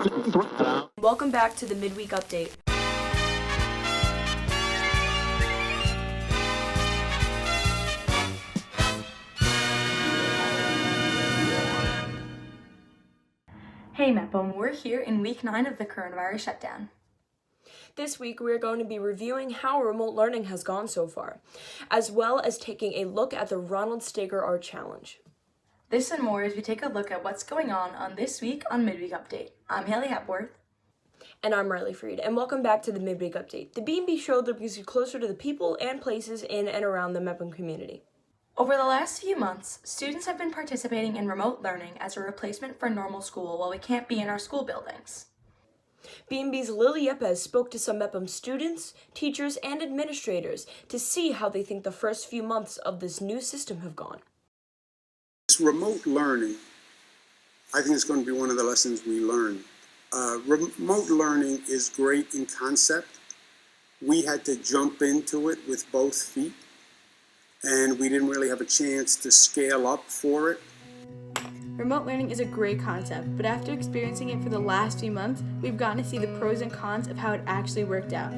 Welcome back to the Midweek Update. Hey Mepham, we're here in week 9 of the coronavirus shutdown. This week, we are going to be reviewing how remote learning has gone so far, as well as taking a look at the Ronald Stager Art Challenge. This and more as we take a look at what's going on This Week on Midweek Update. I'm Haley Hepworth. And I'm Riley Freed, and welcome back to the Midweek Update, the B&B show that brings you closer to the people and places in and around the Mepham community. Over the last few months, students have been participating in remote learning as a replacement for normal school while we can't be in our school buildings. B&B's Lily Yepez spoke to some Mepham students, teachers, and administrators to see how they think the first few months of this new system have gone. Remote learning, I think, is going to be one of the lessons we learn. Remote learning is great in concept. We had to jump into it with both feet, and we didn't really have a chance to scale up for it. Remote learning is a great concept, but after experiencing it for the last few months, we've gotten to see the pros and cons of how it actually worked out.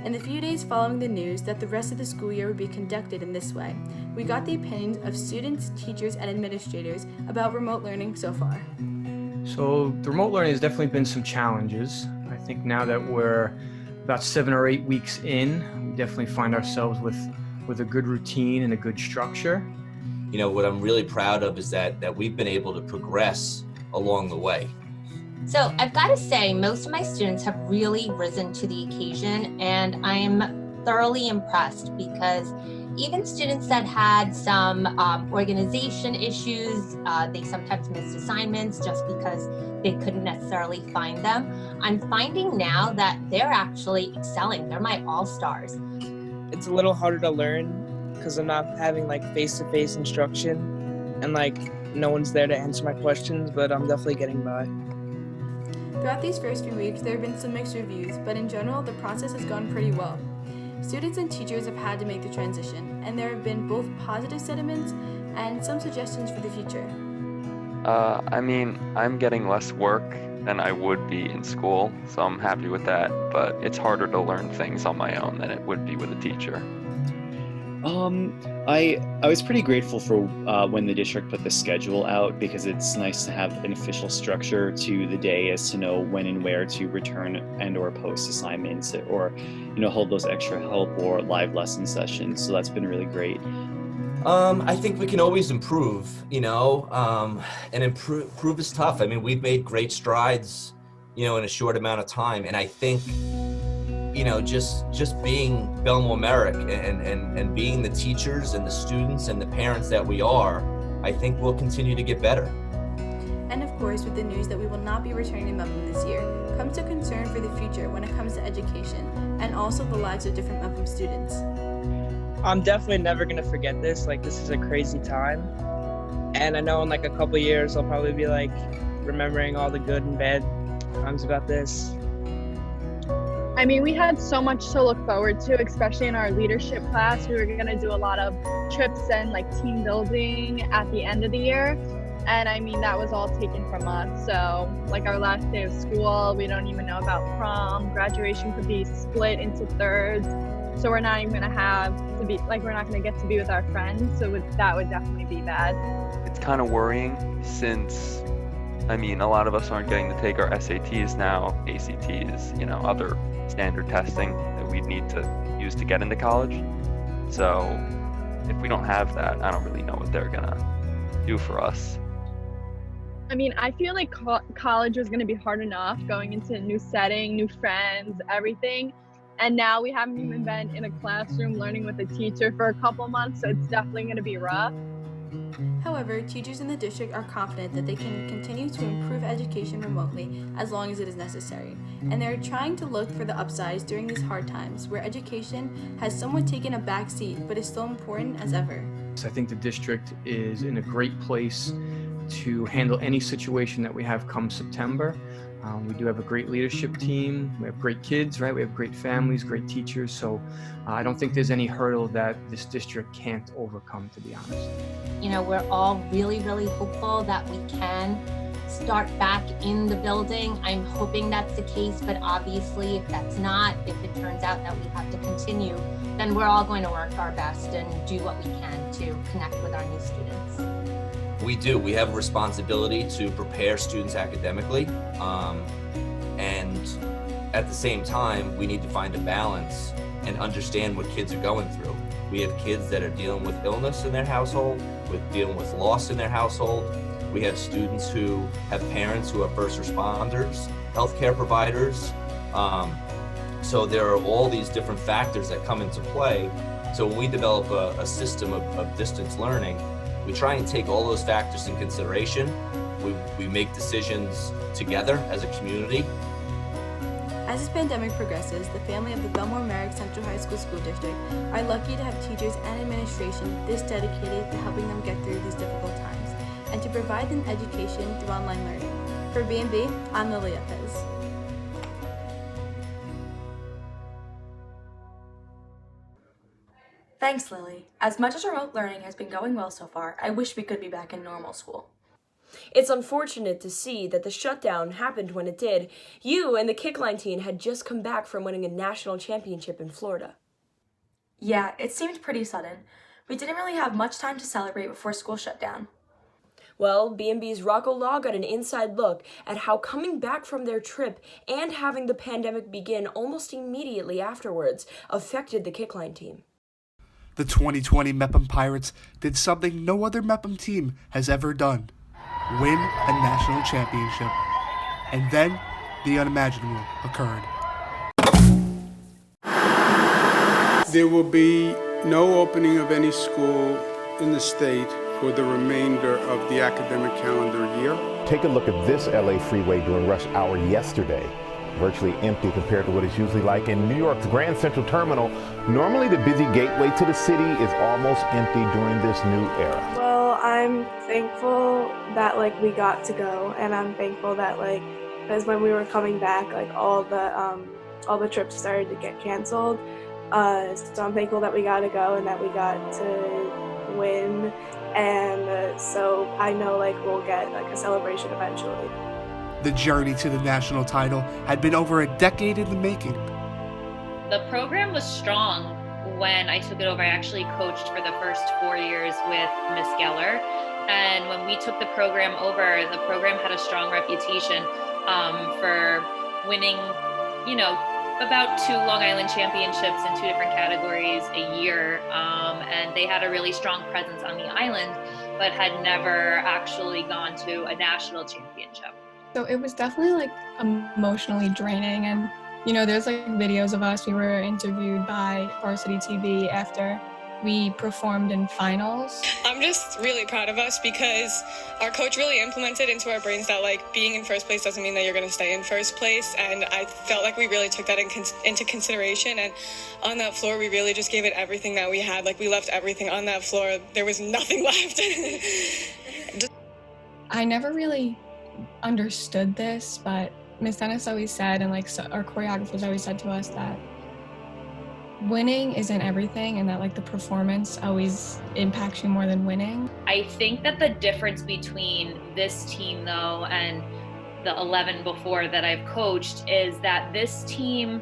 In the few days following the news that the rest of the school year would be conducted in this way, we got the opinions of students, teachers, and administrators about remote learning so far. So the remote learning has definitely been some challenges. I think now that we're about 7 or 8 weeks in, we definitely find ourselves with a good routine and a good structure. You know, what I'm really proud of is that we've been able to progress along the way. So I've got to say, most of my students have really risen to the occasion, and I'm thoroughly impressed because even students that had some organization issues, they sometimes missed assignments just because they couldn't necessarily find them. I'm finding now that they're actually excelling. They're my all-stars. It's a little harder to learn because I'm not having like face-to-face instruction and like no one's there to answer my questions, but I'm definitely getting by. Throughout these first few weeks, there have been some mixed reviews, but in general, the process has gone pretty well. Students and teachers have had to make the transition, and there have been both positive sentiments and some suggestions for the future. I'm getting less work than I would be in school, so I'm happy with that, but it's harder to learn things on my own than it would be with a teacher. I was pretty grateful for when the district put the schedule out, because it's nice to have an official structure to the day as to know when and where to return and or post assignments or, hold those extra help or live lesson sessions. So that's been really great. I think we can always improve, and improve is tough. I mean, we've made great strides, in a short amount of time. And I think, just being Bellmore-Merrick and being the teachers and the students and the parents that we are, I think we'll continue to get better. And of course, with the news that we will not be returning to Mepham this year, comes a concern for the future when it comes to education and also the lives of different Mepham students. I'm definitely never going to forget this. This is a crazy time. And I know in a couple of years, I'll probably be remembering all the good and bad times about this. I mean, we had so much to look forward to, especially in our leadership class. We were going to do a lot of trips and team building at the end of the year. And I mean, that was all taken from us. So our last day of school, we don't even know about prom. Graduation could be split into thirds. So we're not even going to have to be, we're not going to get to be with our friends. So that would definitely be bad. It's kind of worrying since, a lot of us aren't getting to take our SATs now, ACTs, other standard testing that we'd need to use to get into college. So if we don't have that, I don't really know what they're going to do for us. I mean, I feel like college was going to be hard enough going into a new setting, new friends, everything. And now we haven't even been in a classroom learning with a teacher for a couple months, so it's definitely going to be rough. However, teachers in the district are confident that they can continue to improve education remotely as long as it is necessary. And they're trying to look for the upsides during these hard times where education has somewhat taken a back seat but is still important as ever. I think the district is in a great place to handle any situation that we have come September. We do have a great leadership team. We have great kids, right? We have great families, great teachers. So I don't think there's any hurdle that this district can't overcome, to be honest. We're all really, really hopeful that we can start back in the building. I'm hoping that's the case, but obviously if that's not, if it turns out that we have to continue, then we're all going to work our best and do what we can to connect with our new students. We do. We have a responsibility to prepare students academically. And at the same time, we need to find a balance and understand what kids are going through. We have kids that are dealing with illness in their household, with dealing with loss in their household. We have students who have parents who are first responders, healthcare providers. So there are all these different factors that come into play. So when we develop a system of distance learning, we try and take all those factors in consideration. We make decisions together as a community. As this pandemic progresses, the family of the Bellmore-Merrick Central High School School District are lucky to have teachers and administration this dedicated to helping them get through these difficult times and to provide them education through online learning. For B&B, I'm Lorrie Yepez. Thanks, Lily. As much as remote learning has been going well so far, I wish we could be back in normal school. It's unfortunate to see that the shutdown happened when it did. You and the Kickline team had just come back from winning a national championship in Florida. Yeah, it seemed pretty sudden. We didn't really have much time to celebrate before school shut down. Well, B&B's Rocco Law got an inside look at how coming back from their trip and having the pandemic begin almost immediately afterwards affected the Kickline team. The 2020 Mepham Pirates did something no other Mepham team has ever done. Win a national championship. And then, the unimaginable occurred. There will be no opening of any school in the state for the remainder of the academic calendar year. Take a look at this LA freeway during rush hour yesterday. Virtually empty compared to what it's usually like in New York's Grand Central Terminal. Normally the busy gateway to the city is almost empty during this new era. Well, I'm thankful that we got to go, and I'm thankful that because when we were coming back, all the trips started to get canceled. So I'm thankful that we got to go and that we got to win, and so I know we'll get a celebration eventually. The journey to the national title had been over a decade in the making. The program was strong when I took it over. I actually coached for the first 4 years with Miss Geller. And when we took the program over, the program had a strong reputation for winning, about 2 Long Island championships in 2 different categories a year. And they had a really strong presence on the island, but had never actually gone to a national championship. So it was definitely emotionally draining, and there's videos of us. We were interviewed by Varsity TV after we performed in finals. I'm just really proud of us because our coach really implemented into our brains that being in first place doesn't mean that you're going to stay in first place, and I felt we really took that into consideration, and on that floor we really just gave it everything that we had. We left everything on that floor. There was nothing left. I never really understood this, but Miss Dennis always said, and our choreographers always said to us, that winning isn't everything, and that the performance always impacts you more than winning. I think that the difference between this team though and the 11 before that I've coached is that this team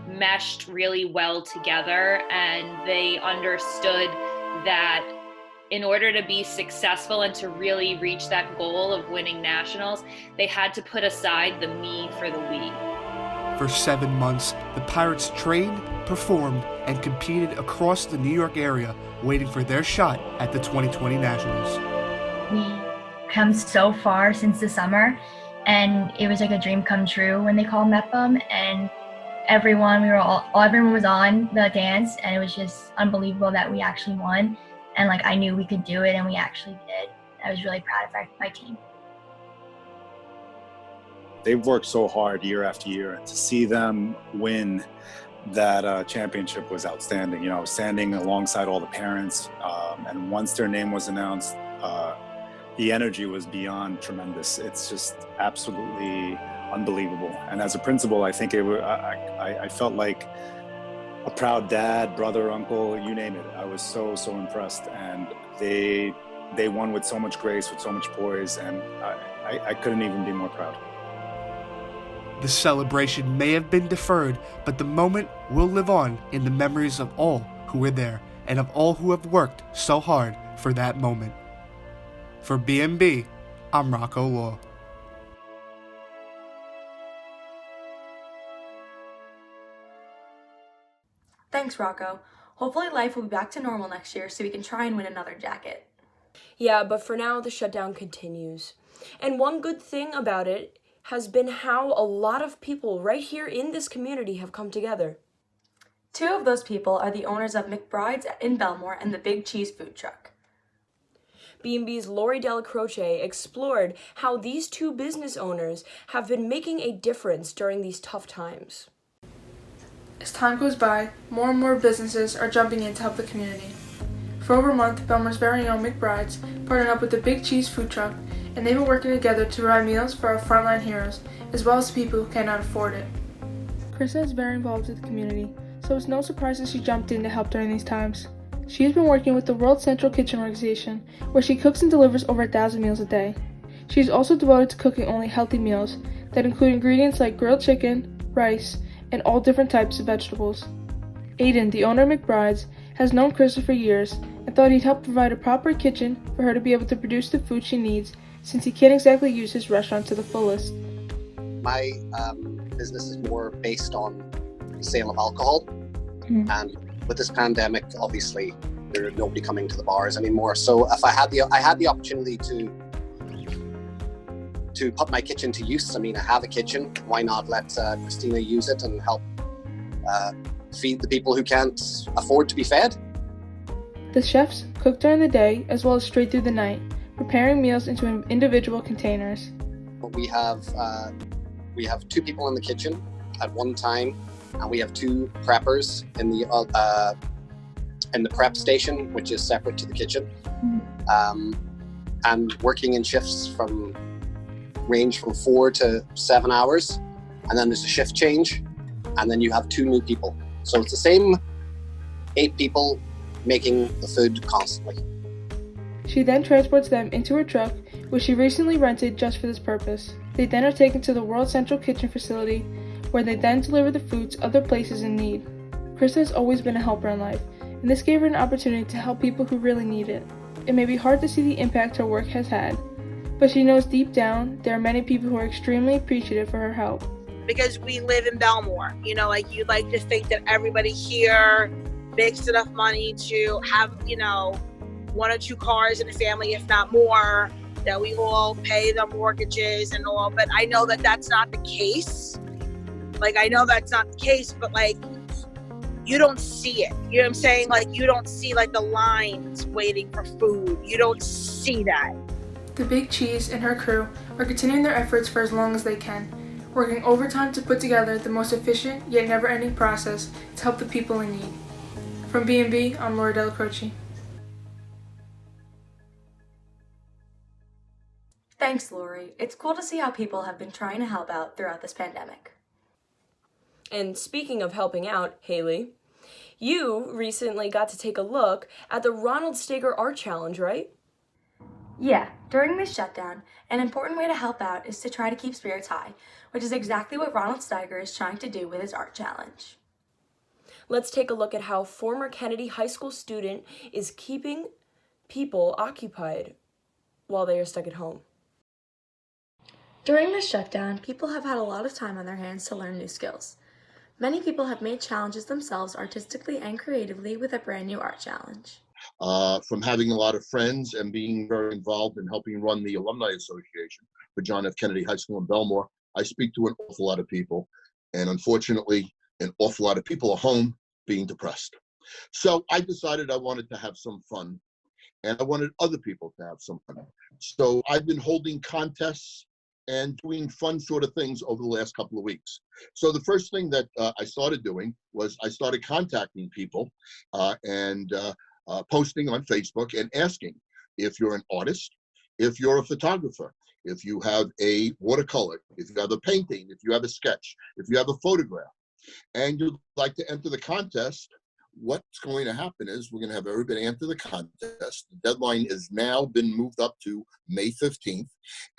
meshed really well together, and they understood that in order to be successful and to really reach that goal of winning nationals, they had to put aside the me for the we. For 7 months, the Pirates trained, performed, and competed across the New York area, waiting for their shot at the 2020 Nationals. We come so far since the summer, and it was a dream come true when they called Mepham, and everyone was on the dance, and it was just unbelievable that we actually won. And I knew we could do it, and we actually did. I was really proud of my team. They've worked so hard year after year, and to see them win that championship was outstanding. I was standing alongside all the parents, and once their name was announced, the energy was beyond tremendous. It's just absolutely unbelievable. And as a principal, I think I felt like a proud dad, brother, uncle, you name it. I was so impressed, and they won with so much grace, with so much poise, and I couldn't even be more proud. The celebration may have been deferred, but the moment will live on in the memories of all who were there and of all who have worked so hard for that moment. For BMB, I'm Rocco Law. Thanks, Rocco. Hopefully life will be back to normal next year so we can try and win another jacket. Yeah, but for now, the shutdown continues. And one good thing about it has been how a lot of people right here in this community have come together. Two of those people are the owners of McBride's in Bellmore and the Big Cheese food truck. B&B's Lorrie DellaCroce explored how these two business owners have been making a difference during these tough times. As time goes by, more and more businesses are jumping in to help the community. For over a month, Bellmore's very own McBride's partnered up with the Big Cheese food truck, and they've been working together to provide meals for our frontline heroes, as well as people who cannot afford it. Krista is very involved with the community, so it's no surprise that she jumped in to help during these times. She has been working with the World Central Kitchen Organization, where she cooks and delivers over 1,000 meals a day. She is also devoted to cooking only healthy meals that include ingredients like grilled chicken, rice, and all different types of vegetables. Aiden, the owner of McBride's, has known Krista for years and thought he'd help provide a proper kitchen for her to be able to produce the food she needs, since he can't exactly use his restaurant to the fullest. My business is more based on the sale of alcohol, and with this pandemic, obviously, there's nobody coming to the bars anymore. So if I had the opportunity to put my kitchen to use, I mean, I have a kitchen. Why not let Christina use it and help feed the people who can't afford to be fed? The chefs cook during the day as well as straight through the night, preparing meals into individual containers. We have 2 people in the kitchen at one time, and we have 2 preppers in the prep station, which is separate to the kitchen, and working in shifts range from 4 to 7 hours, and then there's a shift change, and then you have 2 new people. So it's the same 8 people making the food constantly. She then transports them into her truck, which she recently rented just for this purpose. They then are taken to the World Central Kitchen facility, where they then deliver the food to other places in need. Krista has always been a helper in life, and this gave her an opportunity to help people who really need it. It may be hard to see the impact her work has had, but she knows deep down there are many people who are extremely appreciative for her help. Because we live in Bellmore, like you'd like to think that everybody here makes enough money to have, 1 or 2 cars in a family, if not more, that we all pay the mortgages and all, but I know that that's not the case. But you don't see it. You know what I'm saying? You don't see the lines waiting for food. You don't see that. The Big Cheese and her crew are continuing their efforts for as long as they can, working overtime to put together the most efficient yet never-ending process to help the people in need. From B&B, I'm Lorrie DellaCroce. Thanks, Lorrie. It's cool to see how people have been trying to help out throughout this pandemic. And speaking of helping out, Haley, you recently got to take a look at the Ronald Steger Art Challenge, right? Yeah, during this shutdown, an important way to help out is to try to keep spirits high, which is exactly what Ronald Steger is trying to do with his art challenge. Let's take a look at how former Kennedy High School student is keeping people occupied while they are stuck at home. During this shutdown, people have had a lot of time on their hands to learn new skills. Many people have made challenges themselves artistically and creatively with a brand new art challenge. From having a lot of friends and being very involved in helping run the Alumni Association for John F. Kennedy High School in Bellmore, I speak to an awful lot of people. And unfortunately, an awful lot of people are home being depressed. So I decided I wanted to have some fun, and I wanted other people to have some fun. So I've been holding contests and doing fun sort of things over the last couple of weeks. So the first thing that I started doing was I started contacting people and posting on Facebook and asking if you're an artist, if you're a photographer, if you have a watercolor, if you have a painting, if you have a sketch, if you have a photograph, and you'd like to enter the contest, what's going to happen is we're going to have everybody enter the contest. The deadline is now been moved up to May 15th.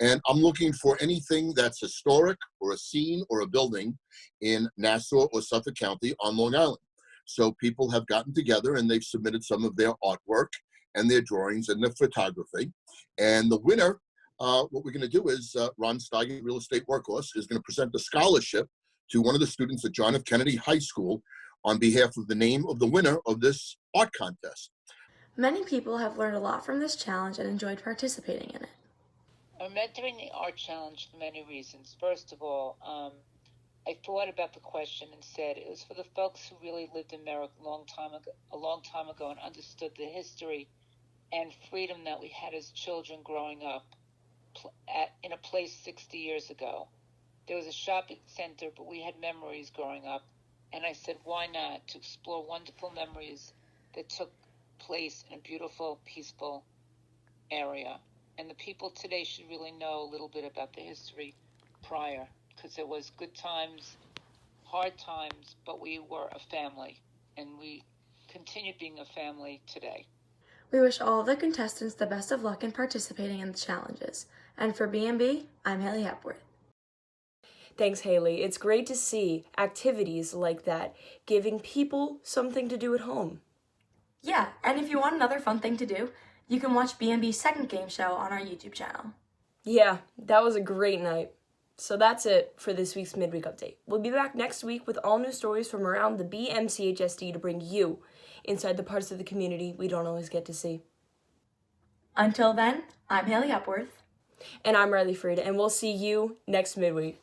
And I'm looking for anything that's historic or a scene or a building in Nassau or Suffolk County on Long Island. So people have gotten together and they've submitted some of their artwork and their drawings and their photography. And the winner, what we're going to do is Ron Steiger, Real Estate Workhorse, is going to present a scholarship to one of the students at John F. Kennedy High School on behalf of the name of the winner of this art contest. Many people have learned a lot from this challenge and enjoyed participating in it. I'm entering the art challenge for many reasons. First of all, I thought about the question and said it was for the folks who really lived in Merrick a long time ago and understood the history and freedom that we had as children growing up in a place 60 years ago. There was a shopping center, but we had memories growing up. And I said, why not? To explore wonderful memories that took place in a beautiful, peaceful area. And the people today should really know a little bit about the history prior, because there was good times, hard times, but we were a family, and we continue being a family today. We wish all of the contestants the best of luck in participating in the challenges. And for B&B, I'm Haley Hepworth. Thanks, Haley. It's great to see activities like that giving people something to do at home. Yeah, and if you want another fun thing to do, you can watch B&B's second game show on our YouTube channel. Yeah, that was a great night. So that's it for this week's Midweek Update. We'll be back next week with all new stories from around the BMCHSD to bring you inside the parts of the community we don't always get to see. Until then, I'm Haley Hepworth. And I'm Riley Frieda, and we'll see you next midweek.